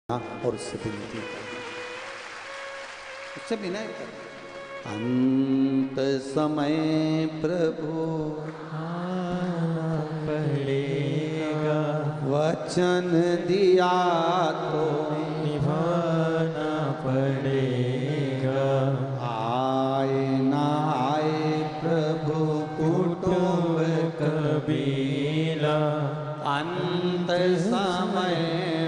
और उससे विनती उससे विनय कर। अंत समय प्रभु आना पड़ेगा, वचन दिया तो निभाना पड़ेगा। आए ना आए प्रभु कुटुंब कबीला, अंत समय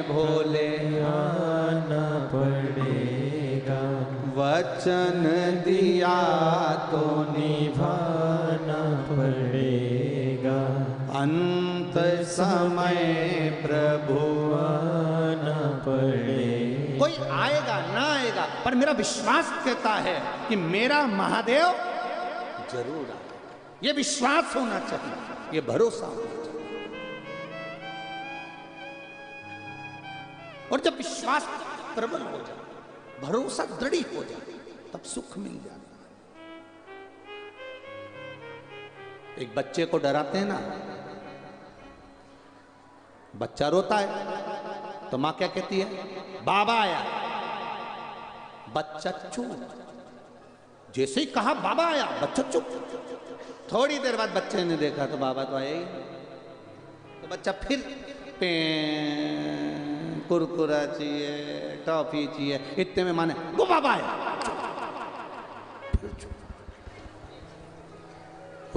भोले आना पड़ेगा। वचन दिया तो निभाना पड़ेगा। अंत समय प्रभु आना पड़ेगा। कोई आएगा ना आएगा, पर मेरा विश्वास कहता है कि मेरा महादेव जरूर आएगा। ये विश्वास होना चाहिए, ये भरोसा होना चाहिए। और जब विश्वास प्रबल हो जाए, भरोसा दृढ़ हो जाए, तब सुख मिल जाता है। एक बच्चे को डराते हैं ना, बच्चा रोता है तो मां क्या कहती है? बाबा आया। बच्चा चुप। जैसे ही कहा बाबा आया, बच्चा चुप। थोड़ी देर बाद बच्चे ने देखा तो बाबा तो आया ही, तो बच्चा फिर कुरकुरा चाहिए, टॉफी चाहिए, इतने में माने वो बाबा आया।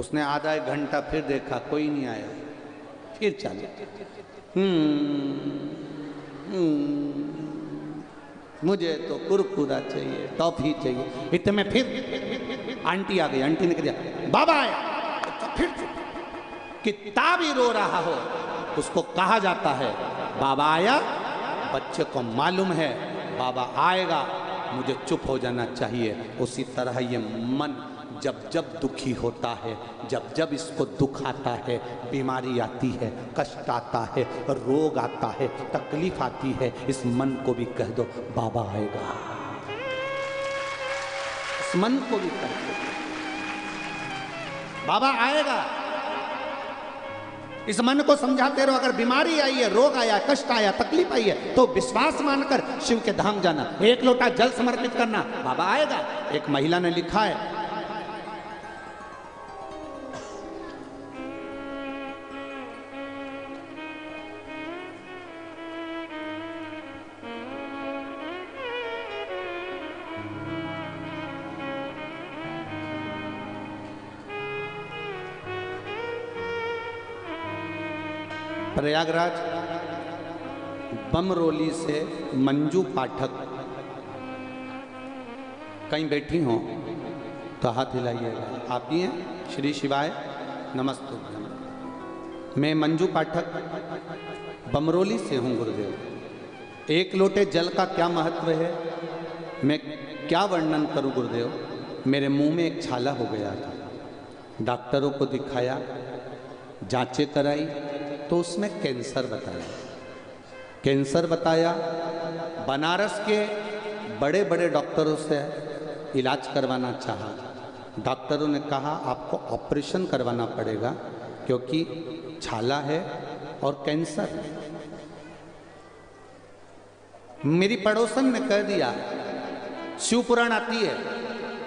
उसने आधा एक घंटा फिर देखा, कोई नहीं आया, फिर चले। मुझे तो कुरकुरा चाहिए, टॉफी चाहिए, इतने में फिर आंटी आ गई। आंटी ने कह दिया बाबा आया। फिर कितना भी रो रहा हो, उसको कहा जाता है बाबा आया। बच्चे को मालूम है बाबा आएगा, मुझे चुप हो जाना चाहिए। उसी तरह ये मन जब जब दुखी होता है, जब जब इसको दुख आता है, बीमारी आती है, कष्ट आता है, रोग आता है, तकलीफ आती है, इस मन को भी कह दो बाबा आएगा। इस मन को भी कह दो बाबा आएगा। इस मन को समझाते रहो। अगर बीमारी आई है, रोग आया, कष्ट आया, तकलीफ आई है, तो विश्वास मानकर शिव के धाम जाना, एक लोटा जल समर्पित करना, बाबा आएगा। एक महिला ने लिखा है, प्रयागराज बमरोली से मंजू पाठक कहीं बैठी हो तो हाथ हिलाइएगा। आप ही हैं? श्री शिवाय नमस्ते। मैं मंजू पाठक बमरोली से हूँ गुरुदेव। एक लोटे जल का क्या महत्व है, मैं क्या वर्णन करूँ गुरुदेव। मेरे मुंह में एक छाला हो गया था, डॉक्टरों को दिखाया, जांचें कराई तो उसमें कैंसर बताया। कैंसर बताया, बनारस के बड़े बड़े डॉक्टरों से इलाज करवाना चाहा। डॉक्टरों ने कहा आपको ऑपरेशन करवाना पड़ेगा क्योंकि छाला है और कैंसर है। मेरी पड़ोसन ने कह दिया शिव पुराण आती है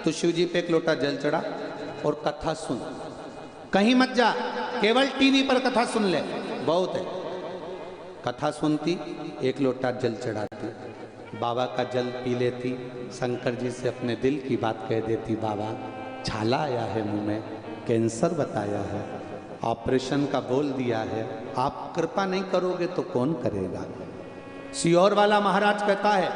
तो शिव जी पे एक लोटा जल चढ़ा और कथा सुन, कहीं मत जा, केवल टीवी पर कथा सुन ले, बहुत है। कथा सुनती, एक लोटा जल चढ़ाती, बाबा का जल पी लेती, शंकर जी से अपने दिल की बात कह देती, बाबा छाला आया है मुंह में, कैंसर बताया है, ऑपरेशन का बोल दिया है, आप कृपा नहीं करोगे तो कौन करेगा। सियोर वाला महाराज कहता है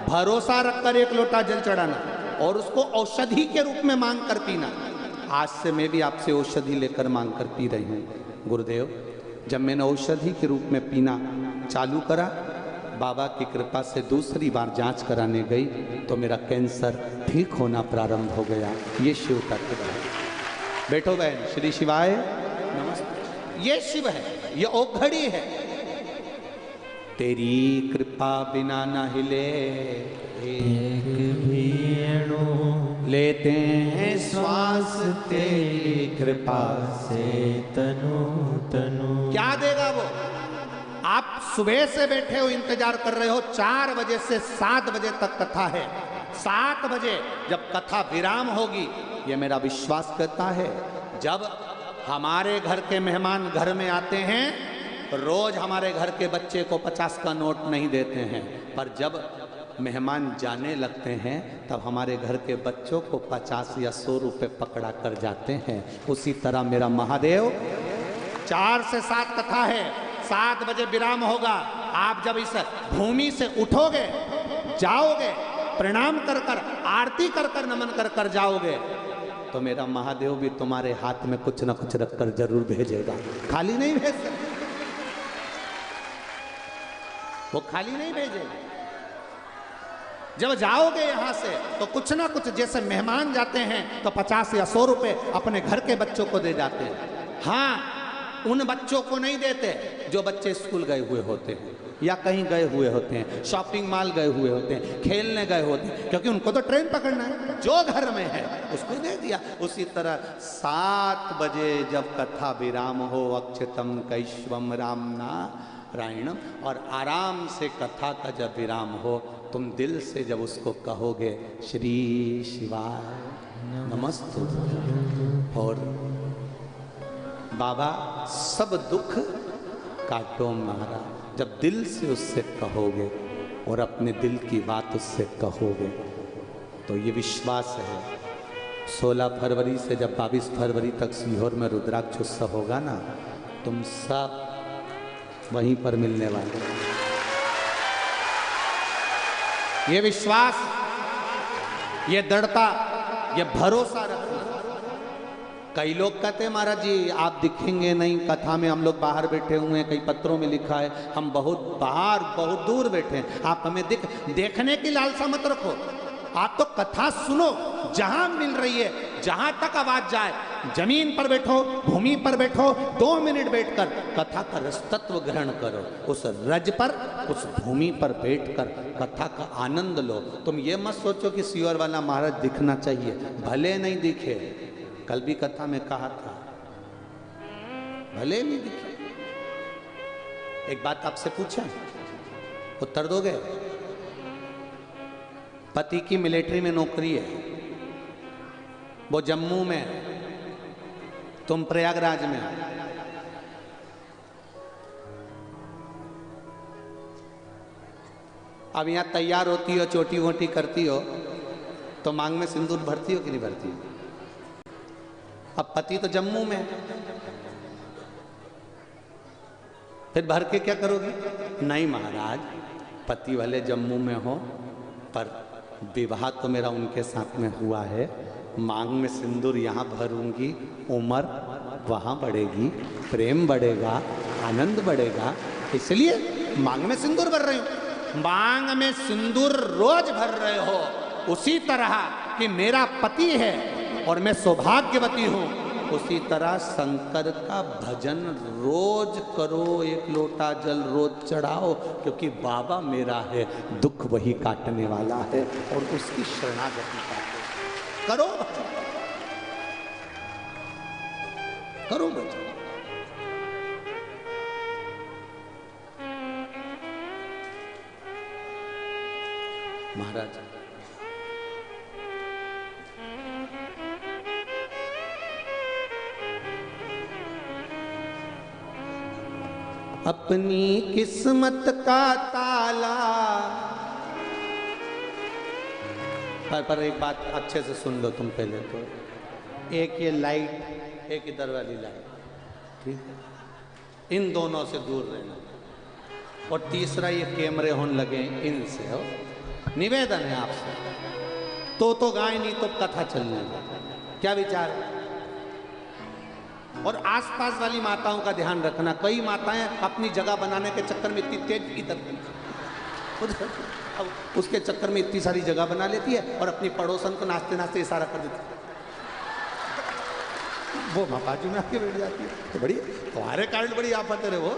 भरोसा रखकर एक लोटा जल चढ़ाना और उसको औषधि के रूप में मांग कर पीना। आज से मैं भी आपसे औषधि लेकर मांग कर पी रही हूँ गुरुदेव। जब मैंने औषधि के रूप में पीना चालू करा, बाबा की कृपा से दूसरी बार जांच कराने गई तो मेरा कैंसर ठीक होना प्रारंभ हो गया। ये शिव का कृपा है। बैठो बहन। श्री शिवाय नमस्ते। ये शिव है, ये औघड़ी है। तेरी कृपा बिना न हिले एक भी अणु लेते हैं श्वास, तेरी कृपा से तनु तनु। क्या देगा वो? आप सुबह से बैठे हो, इंतजार कर रहे हो, 4 बजे से 7 बजे तक कथा है। 7 बजे जब कथा विराम होगी, ये मेरा विश्वास करता है, जब हमारे घर के मेहमान घर में आते हैं, रोज हमारे घर के बच्चे को 50 का नोट नहीं देते हैं, पर जब मेहमान जाने लगते हैं तब हमारे घर के बच्चों को 50 या 100 रुपए पकड़ा कर जाते हैं। उसी तरह मेरा महादेव 4 से 7 कथा है, 7 बजे विराम होगा। आप जब इस भूमि से उठोगे, जाओगे, प्रणाम कर कर, आरती कर कर, नमन कर कर जाओगे, तो मेरा महादेव भी तुम्हारे हाथ में कुछ ना कुछ रखकर जरूर भेजेगा। खाली नहीं भेज सकते, वो खाली नहीं भेजेगा। जब जाओगे यहां से तो कुछ ना कुछ, जैसे मेहमान जाते हैं तो 50 या 100 रुपए अपने घर के बच्चों को दे जाते हैं। हाँ, उन बच्चों को नहीं देते जो बच्चे स्कूल गए हुए होते हैं, या कहीं गए हुए होते हैं, शॉपिंग मॉल गए हुए होते हैं, खेलने गए होते हैं, क्योंकि उनको तो ट्रेन पकड़ना है। जो घर में है उसको दे दिया। उसी तरह 7 बजे जब कथा विराम हो, अक्षतम कैश्वम राम नारायणम, और आराम से कथा का जब विराम हो, तुम दिल से जब उसको कहोगे श्री शिवाय नमस्तु, और बाबा सब दुख काटो महाराज, जब दिल से उससे कहोगे और अपने दिल की बात उससे कहोगे, तो ये विश्वास है 16 फरवरी से जब 22 फरवरी तक सीहोर में रुद्राक्ष उत्सव होगा ना, तुम सब वहीं पर मिलने वाले। ये विश्वास, ये दृढ़ता, ये भरोसा रखना। कई लोग कहते हैं महाराज जी आप दिखेंगे नहीं कथा में, हम लोग बाहर बैठे हुए हैं, कई पत्रों में लिखा है हम बहुत बाहर बहुत दूर बैठे हैं, आप हमें देखने की लालसा मत रखो। आप तो कथा सुनो, जहां मिल रही है, जहां तक आवाज जाए, जमीन पर बैठो, भूमि पर बैठो, 2 मिनट बैठकर कथा का रसतत्व ग्रहण करो। उस रज पर, उस भूमि पर बैठकर कथा का आनंद लो। तुम ये मत सोचो कि सीहोर वाला महाराज दिखना चाहिए, भले नहीं दिखे। कल भी कथा में कहा था, भले नहीं दिखे। एक बात आपसे पूछा, उत्तर दोगे? पति की मिलिट्री में नौकरी है, वो जम्मू में, तुम प्रयागराज में। अब यहां तैयार होती हो, चोटी वोटी करती हो, तो मांग में सिंदूर भरती हो कि नहीं भरती हो? अब पति तो जम्मू में, फिर भर के क्या करोगी? नहीं महाराज, पति वाले जम्मू में हो, पर विवाह तो मेरा उनके साथ में हुआ है, मांग में सिंदूर यहाँ भरूंगी, उम्र वहाँ बढ़ेगी, प्रेम बढ़ेगा, आनंद बढ़ेगा, इसलिए मांग में सिंदूर भर रही हूँ। मांग में सिंदूर रोज भर रहे हो, उसी तरह कि मेरा पति है और मैं सौभाग्यवती हूँ, उसी तरह शंकर का भजन रोज करो, 1 लोटा जल रोज चढ़ाओ, क्योंकि बाबा मेरा है, दुख वही काटने वाला है, और उसकी शरणागति करो, करो भजन। महाराज अपनी किस्मत का ताला, पर एक बात अच्छे से सुन लो तुम पहले तो, एक ये लाइट, एक इधर वाली लाइट, ठीक है, इन दोनों से दूर रहना, और तीसरा ये कैमरे होने लगे इनसे हो, निवेदन है आपसे। तो गाय नहीं तो कथा चलने, क्या विचार है? और आसपास वाली माताओं का ध्यान रखना, कई माताएं अपनी जगह बनाने के चक्कर में इतनी तेज इधर उधर, अब उसके चक्कर में इतनी सारी जगह बना लेती है और अपनी पड़ोसन को नाचते नाचते इशारा कर देती है, वो बाजू में आके बैठ जाती है। तो बड़ी तुम्हारे कारण बड़ी आफत है वो।